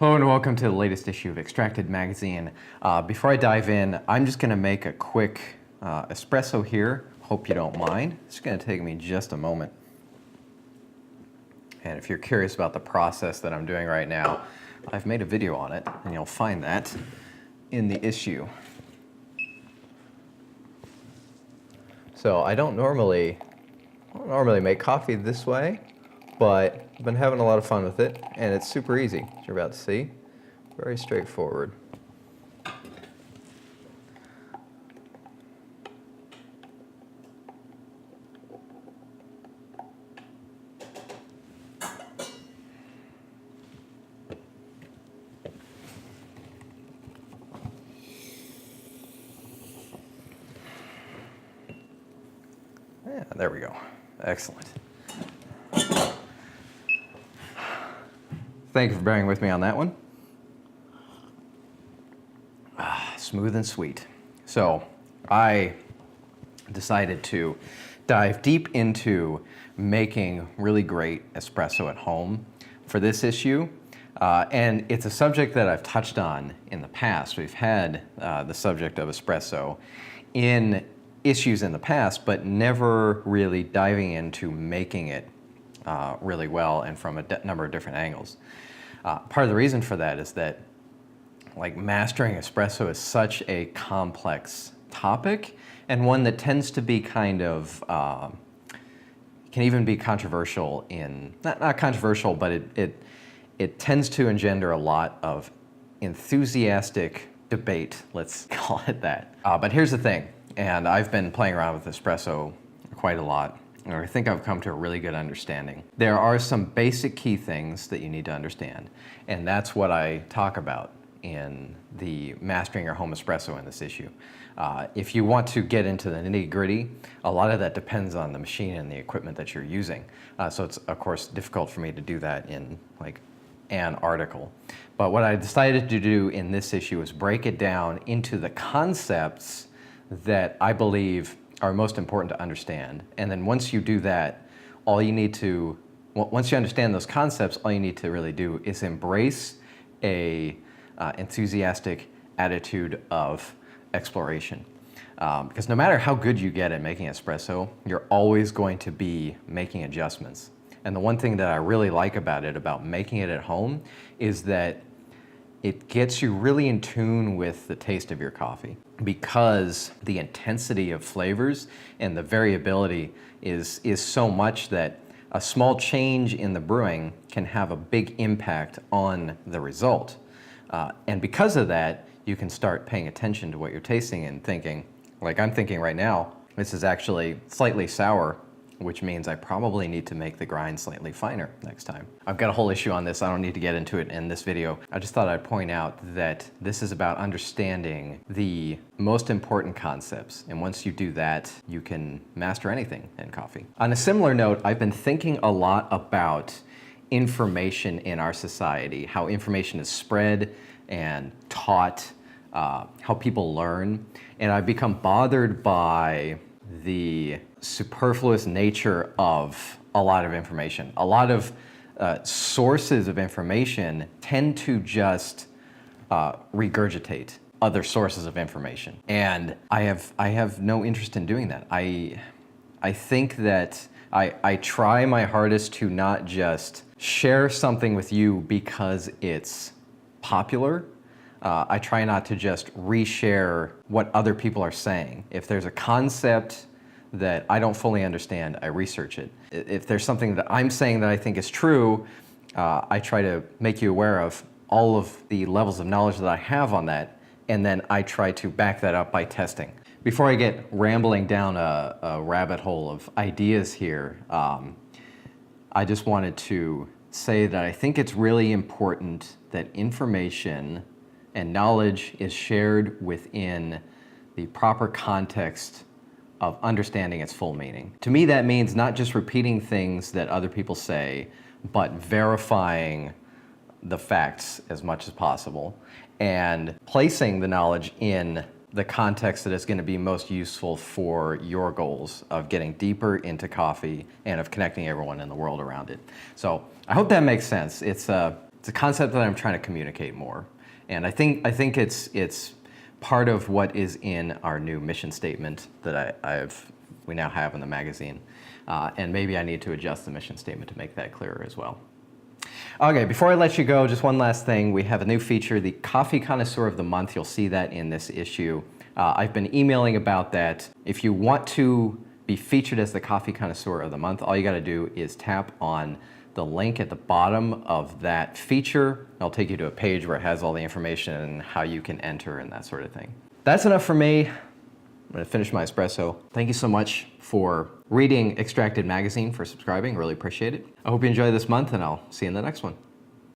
Hello and welcome to the latest issue of Extracted Magazine. Before I dive in, I'm just going to make a quick espresso here. Hope you don't mind. It's going to take me just a moment. And if you're curious about the process that I'm doing right now, I've made a video on it, and you'll find that in the issue. So I don't normally make coffee this way, but I've been having a lot of fun with it, and it's super easy, as you're about to see. Very straightforward. Yeah, there we go. Excellent. Thank you for bearing with me on that one. Smooth and sweet. So I decided to dive deep into making really great espresso at home for this issue. And it's a subject that I've touched on in the past. We've had the subject of espresso in issues in the past, but never really diving into making it really well and from a number of different angles. Part of the reason for that is that mastering espresso is such a complex topic, and one that tends to be kind of, can even be controversial in, not controversial, but it tends to engender a lot of enthusiastic debate, let's call it that. But here's the thing, and I've been playing around with espresso quite a lot, and I think I've come to a really good understanding. There are some basic key things that you need to understand, and that's what I talk about in the Mastering Your Home Espresso in this issue. If you want to get into the nitty-gritty, a lot of that depends on the machine and the equipment that you're using. So it's, of course, difficult for me to do that in an article. But what I decided to do in this issue is break it down into the concepts that I believe are most important to understand. And then once you do that, once you understand those concepts, all you need to really do is embrace a enthusiastic attitude of exploration. Because no matter how good you get at making espresso, you're always going to be making adjustments. And the one thing that I really like about it, about making it at home, is that it gets you really in tune with the taste of your coffee, because the intensity of flavors and the variability is so much that a small change in the brewing can have a big impact on the result. And because of that, you can start paying attention to what you're tasting and thinking, like I'm thinking right now, this is actually slightly sour, which means I probably need to make the grind slightly finer next time. I've got a whole issue on this. I don't need to get into it in this video. I just thought I'd point out that this is about understanding the most important concepts. And once you do that, you can master anything in coffee. On a similar note, I've been thinking a lot about information in our society, how information is spread and taught, how people learn. And I've become bothered by the superfluous nature of a lot of information. A lot of sources of information tend to just regurgitate other sources of information. And I have no interest in doing that. I think that I try my hardest to not just share something with you because it's popular. I try not to just reshare what other people are saying. If there's a concept that I don't fully understand, I research it. If there's something that I'm saying that I think is true, I try to make you aware of all of the levels of knowledge that I have on that, and then I try to back that up by testing. Before I get rambling down a rabbit hole of ideas here, I just wanted to say that I think it's really important that information and knowledge is shared within the proper context of understanding its full meaning. To me, that means not just repeating things that other people say, but verifying the facts as much as possible and placing the knowledge in the context that is going to be most useful for your goals of getting deeper into coffee and of connecting everyone in the world around it. So I hope that makes sense. It's It's a concept that I'm trying to communicate more. And I think it's part of what is in our new mission statement that we now have in the magazine. And maybe I need to adjust the mission statement to make that clearer as well. Okay, before I let you go, just one last thing. We have a new feature, the Coffee Connoisseur of the Month. You'll see that in this issue. I've been emailing about that. If you want to be featured as the Coffee Connoisseur of the Month, all you got to do is tap on the link at the bottom of that feature. It'll take you to a page where it has all the information and how you can enter and that sort of thing. That's enough for me. I'm going to finish my espresso. Thank you so much for reading Extracted Magazine, for subscribing. Really appreciate it. I hope you enjoy this month, and I'll see you in the next one.